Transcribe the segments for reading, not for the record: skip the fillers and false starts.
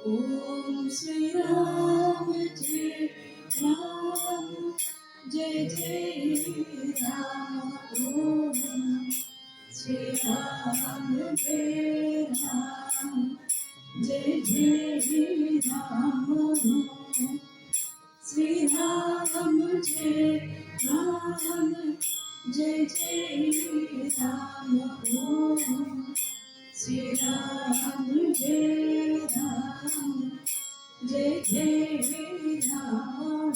ओम श्री राम जय राम जय जय राम। ओम श्री राम जय राम जय जय राम। श्री राम जय राम जय जय राम। ओम श्री राम जय राम जय जय राम।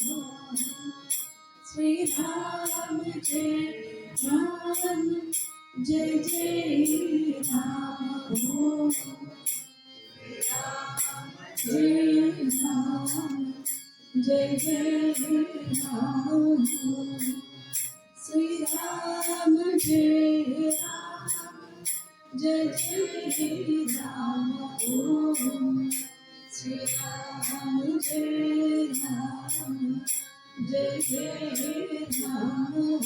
श्री राम जय राम जय जय राम। ओम जय राम जय जय राम। श्री राम जय राम जय जय राम। ओम श्री राम जय राम जय जय राम।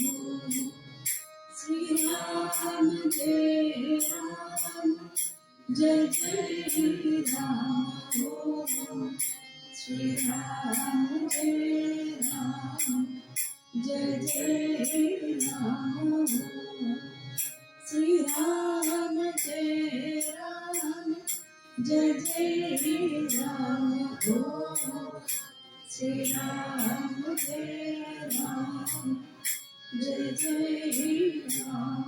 श्री राम जय राम जय जय राम। ओम श्री राम जय राम जय जय राम। श्री राम जय राम जय जय राम। ओम श्री राम जय राम जय जय राम।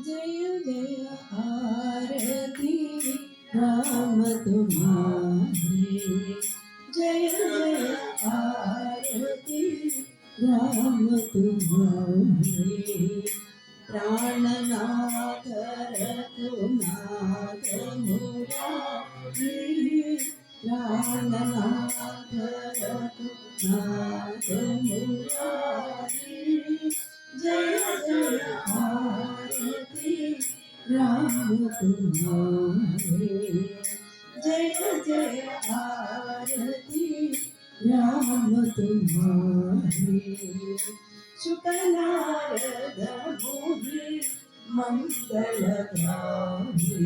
जय जय आरती राम तुम्हारी। जय जय आरती राम तुम्हारी। प्राणनाथ रघुनाथ मुरारी। प्राणनाथ रघुनाथ मुरारी। जय जय आरती राम तुम्हारी। जय जय आरती राम तुम्हारी। शुकनारद मुनि मंगलधारी।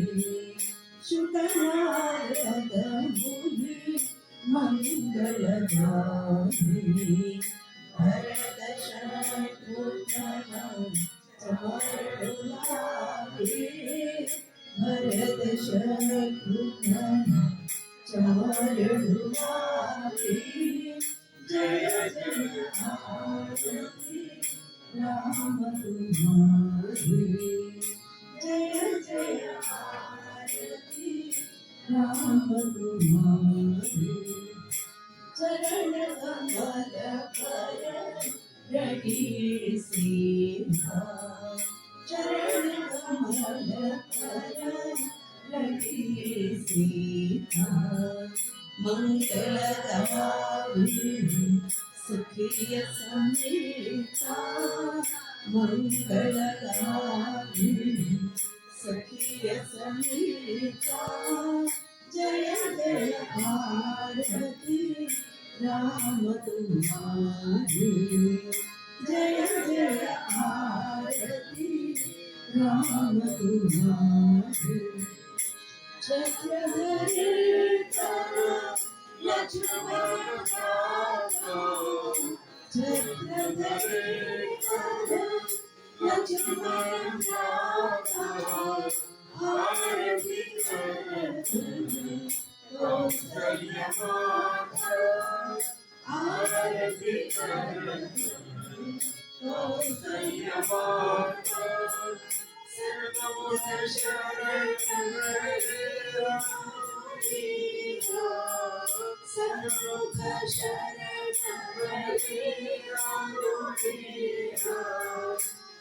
शुकनारद मुनि मंगलधारी। भरत शत्रुघ्न चारुलारी। भरत शत्रुघ्न चारुलारी। जय जय आरती राम तुम्हारी। जय जय आरती राम तुम्हारी। चरण कमल पर रही सीधा। चरण कमल पर रही सीधा। मंगलदायी सुखी समेता। मंगलदायी सुखी समेता। जय जय आरती राम तुम्हारी। जय जय आरती राम तुम्हारी। चक्रधरी लक्ष्मण चक्रधरी लक्ष्मण आरती कौसल्य माता। आरती कौसल्य माता। सर्वमुख शरण सर्वमुख शरण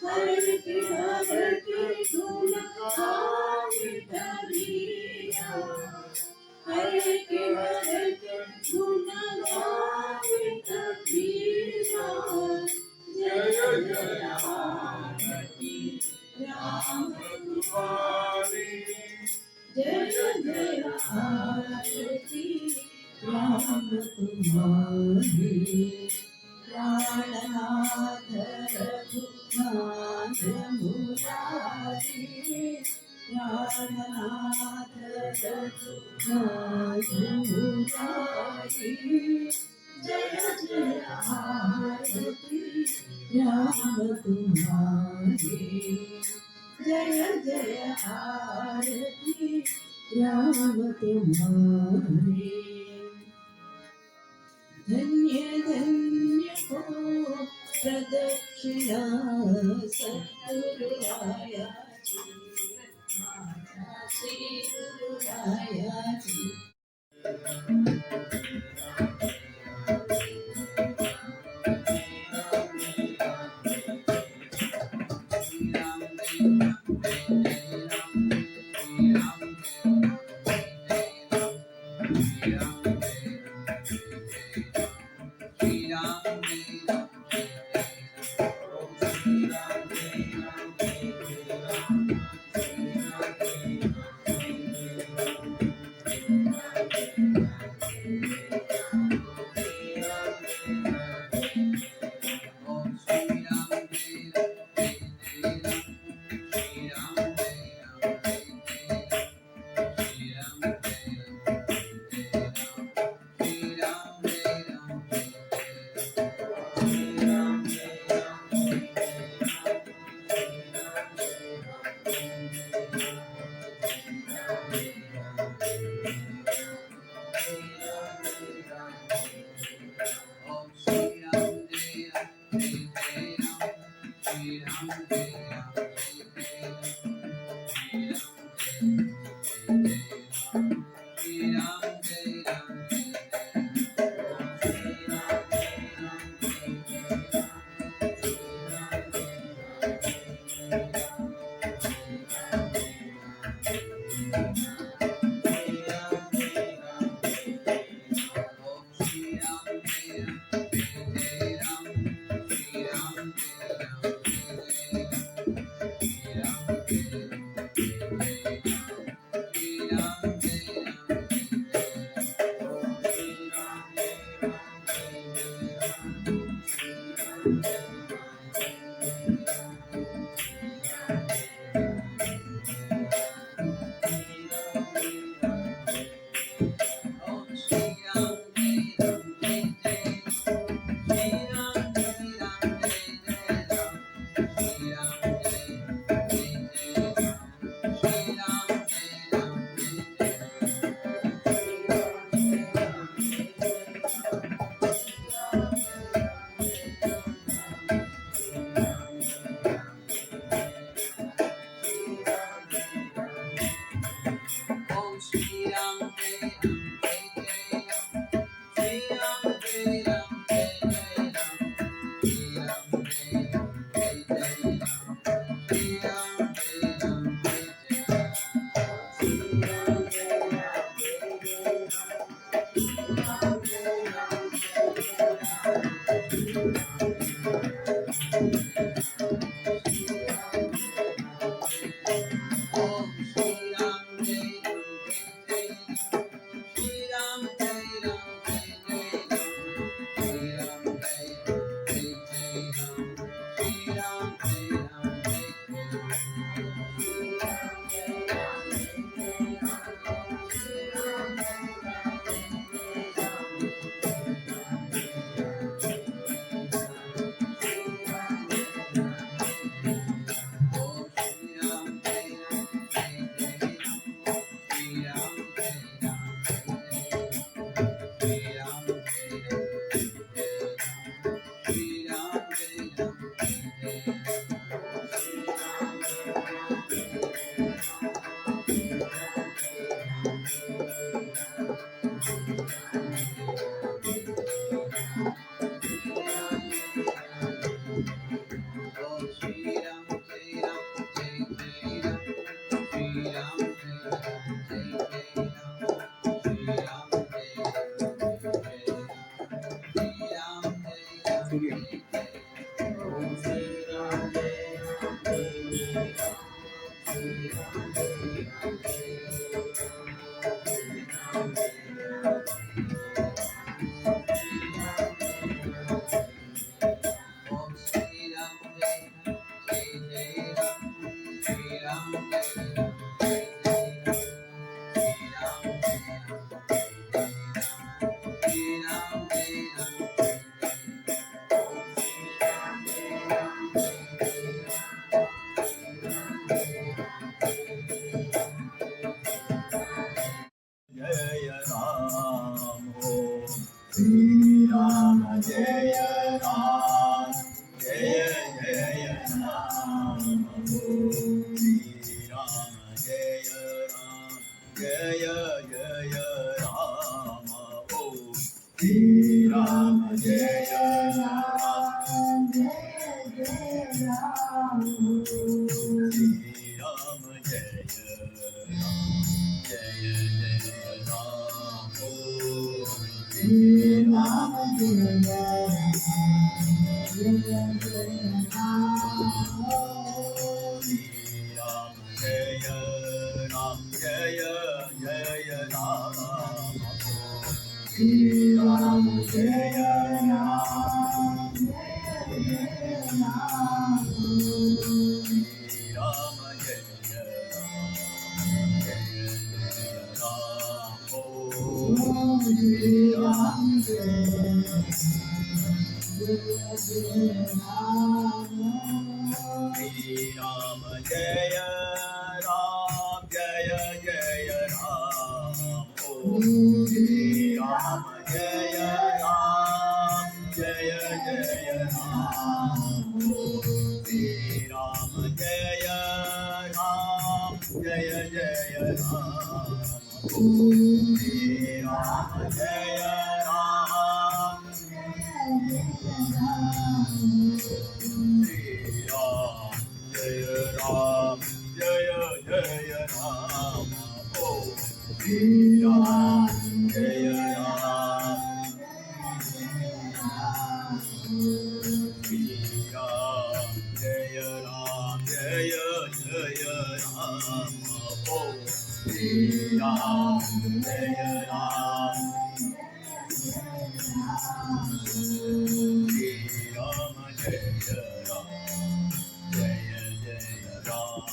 हर के गुण गावित मीरा। हर के गुण गावित मीरा। जय जय आरती राम तुम्हारी। जय जय आरती राम तुम्हारी। प्राणनाथ रघुनाथ मुरारी। प्राणनाथ रघुनाथुरारी जय जय आरती राम तुम्हारी जय जय आरती राम तुम्हारी धन्य धन्य हो प्रदक्षिणा सद्गुरुरायाची माता Shri गुरुरायाची Jaya Jaya Rama Om Shri Rama Jaya Ram Jaya Ram Shri Rama Jaya Ram Jaya Jaya Ram Shri Rama Jaya Jaya Ram Jaya Ram Jaya Jaya Ram Shri Ram Jaya Ram Shri Ram Jaya Ram Shri Ram Shri Ram Jaya Ram Jaya Jaya Ram Om Shri Ram Jaya Ram Jaya Jaya Ram Shri Ram Jaya Ram Jaya Jaya Ram Shri Ram Jaya Ram Jaya Ram Jaya Jaya Ram Om Shri Ram Jaya Ram Shri Ram Jaya Ram Jaya Jaya Ram Om Shri Ram Jaya Ram Shri Ram Jaya Ram Jaya Jaya Ram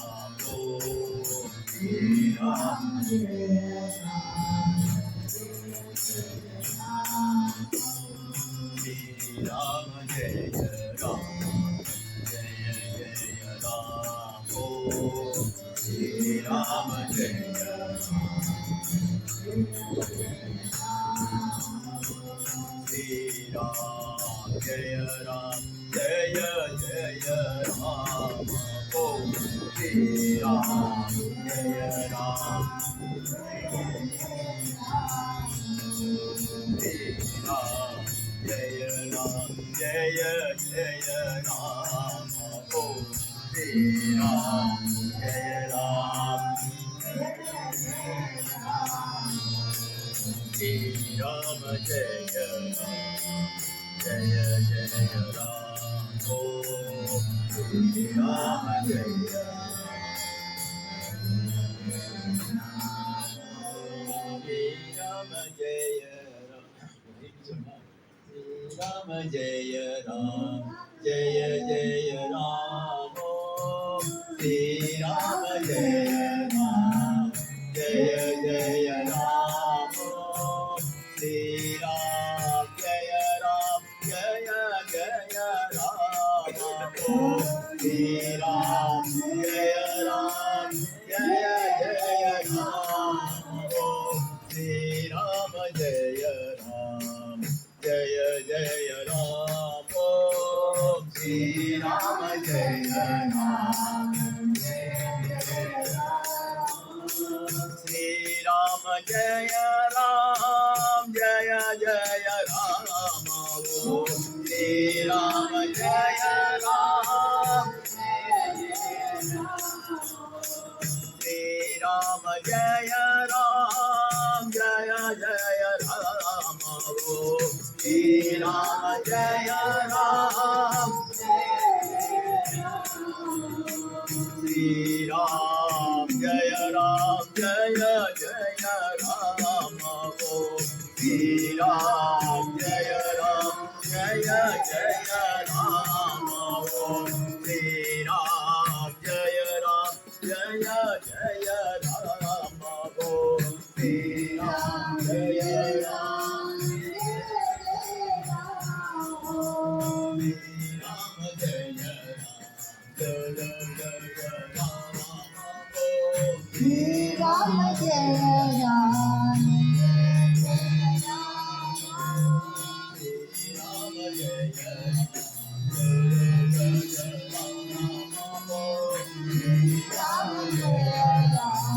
Om Shri Ram Shri Ram Jaya Ram Jaya Jaya Ram Om Shri Ram Jaya Shri Ram Jaya Ram Jaya Jaya Ram Om Shri Ram Jaya Ram Shri Ram Jaya Ram Jaya Jaya Ram Om Shri Ram Jaya Ram Shri Ram Jaya Jaya Jaya Ram Om Shri Ram Jaya Shri Ram Jaya Ram Shri Ram Jaya Ram Jaya Jaya Ram Om Shri Ram Jaya Ram Jaya Jaya Ram Om Shri Ram Jaya Ram Jaya Jaya Ram Om Shri Ram Jaya Ram Jaya Jaya Ram Om Shri Ram Jaya Ram Jaya Jaya Ram Om Shri Ram Jaya Ram Shri Ram Jaya Ram Jaya Jaya Ram Om Shri Ram Jaya Ram Shri Ram Jaya Ram Jaya Jaya Ram Om Shri Ram Jaya Ram Shri Ram Jaya Ram Jaya Jaya Ram Om Shri Ram Jaya Ram Jaya Jaya Ram Om Shri Ram Jaya Ram Jaya Jaya Ram Om Shri Ram Jaya Ram Shri Ram Jaya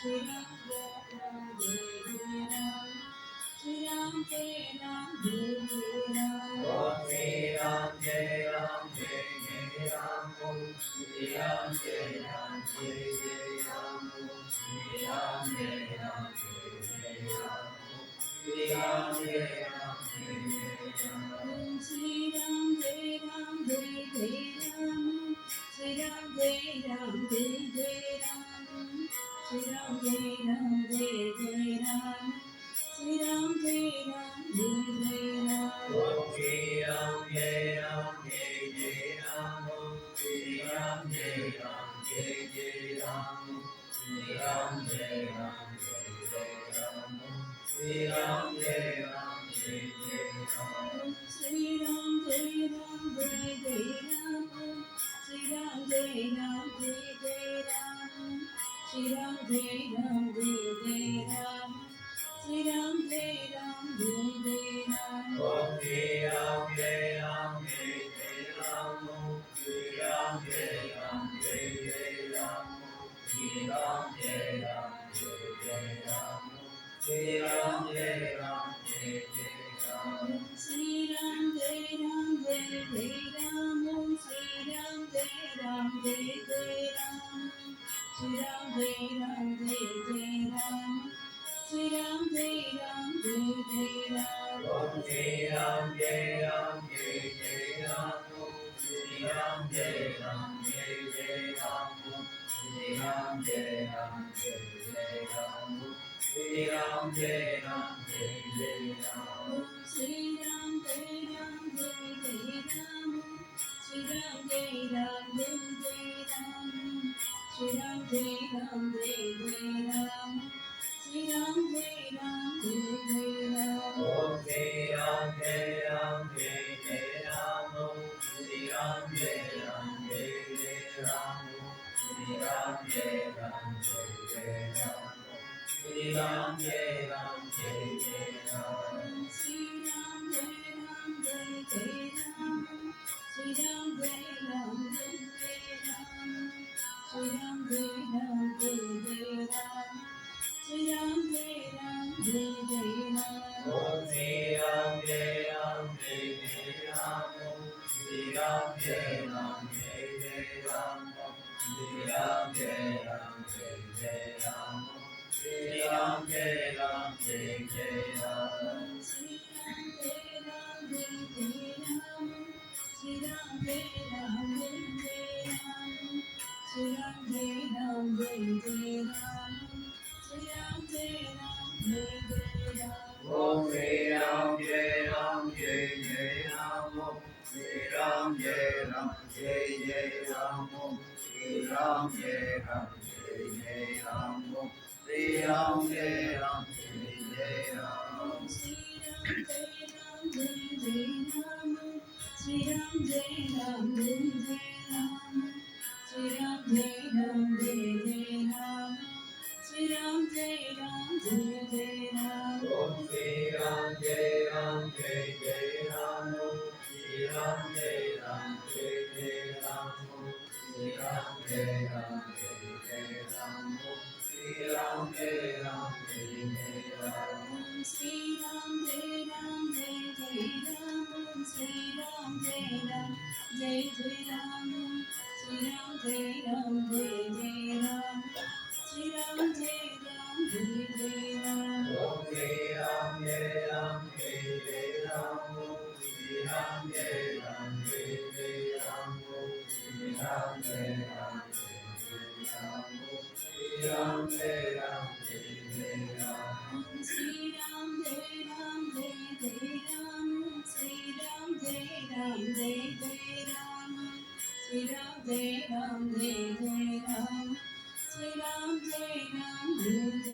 Shri Ram Jai Ram Jai Ram Shri Ram Jai Ram Jai Ram Om Shri Ram Jai Ram Jai Jai Ram Om Shri Ram Jai Ram Jai Jai Ram Om Shri Ram Jai Ram Jai Jai Ram Om Shri Ram Jai Ram Jai Jai Ram Om Shri Ram Jai Ram Jai Jai Ram Shri Ram Jai Ram Jai Jai Ram Shri Ram Jai Ram Jai Jai Ram Shri Ram Jai Ram Jai Jai Ram Om Shri Ram Jai Ram Jai Jai Ram Om Shri Ram Jai Ram Jai Jai Ram Om Shri Ram Jai Ram Jai Jai Ram Om Shri Ram Jai Ram Jai Jai Ram Shri Ram Jai Ram Jai Jai Ram Shri Ram Jai Ram Jai Jai Ram Shri Ram Jai Ram Jai Jai Ram Shri Ram Jai Ram Jai Jai Ram Om Shri Ram Jai Ram Jai Jai Ram Om Shri Ram Jai Ram Jai Jai Ram Om Shri Ram Jai Ram Jai Jai Ram Om Shri Ram Jai Ram Jai Jai Ram Shri Ram Jai Ram Jai Jai Ram Om Shri Ram Jai Ram Jai Jai Ram Shri Ram Jai Ram Jai Jai Ram Shri Ram Jai Ram Jai Jai Ram Om Shri Ram Jai Ram Jai Jai Ram Om Shri Ram Jai Ram Jai Jai Ram Om Shri Ram Jai Ram Jai Jai Ram Om Shri Ram Jai Ram Jai Jai Ram Om Shri Ram Jai Ram Jai Jai Ram Shri Ram Jai Ram Jai Jai Ram Shri Ram Jai Ram Jai Jai Ram Shri Ram Jai Ram Jai Jai Ram Om Shri Ram Jai Ram Jai Jai Ram Om Shri Ram Jai Ram Jai Jai Ram Om Shri Ram Jai Ram Jai Jai Ram Om Shri Ram Jai Ram Jai Jai Ram Shri Ram Jai Ram Jai Jai Ram Shri Ram Jai Ram Jai Jai Ram Shri Ram Jai Ram Jai Jai Ram Shri Ram Jai Ram Jai Jai Ram Om Shri Ram Jai Ram Jai Jai Ram Om Shri Ram Jai Ram Jai Jai Ram Om Shri Ram Jai Ram Jai Jai Ram Om Shri Ram Jai Ram Jai Jai Ram Shri Ram Jai Ram Jai Jai Ram Shri Ram Jai Ram Jai Jai Ram Shri Ram Jai Ram Jai Jai Ram Shri Ram Jai Ram Jai Jai Ram Om Shri Ram Jai Ram Jai Jai Ram Om Shri Ram Jai Ram Jai Jai Ram Om Shri Ram Jai Ram Jai Jai Ram Om Shri Ram Jai Ram Jai Jai Ram Shri Ram Jai Ram Jai Jai Ram Shri Ram Jai Ram Jai Jai Ram Shri Ram Jai Ram Jai Jai Ram Shri Ram Jai Ram Jai Jai Ram Om Shri Ram Jai Ram Jai Jai Ram Om Shri Ram Jai Ram Jai Jai Ram Om Shri Ram Jai Ram Jai Jai Ram Om Shri Ram Jai Ram Jai Jai Ram Shri Ram Jai Ram Jai Jai Ram Shri Ram Jai Ram Jai Jai Ram Shri Ram Jai Ram Jai Jai Ram Shri Ram Jai Ram Jai Jai Ram Om Shri Ram Jai Ram Jai Jai Ram Om Shri Ram Jai Ram Jai Jai Ram Om Shri Ram Jai Ram Jai Jai Ram Om Shri Ram Jai Ram Jai Jai Ram Shri Ram Jai Ram Jai Jai Ram Shri Ram Jai Ram Jai Jai Ram Shri Ram Jai Ram Jai Jai Ram Shri Ram Jai Ram Jai Jai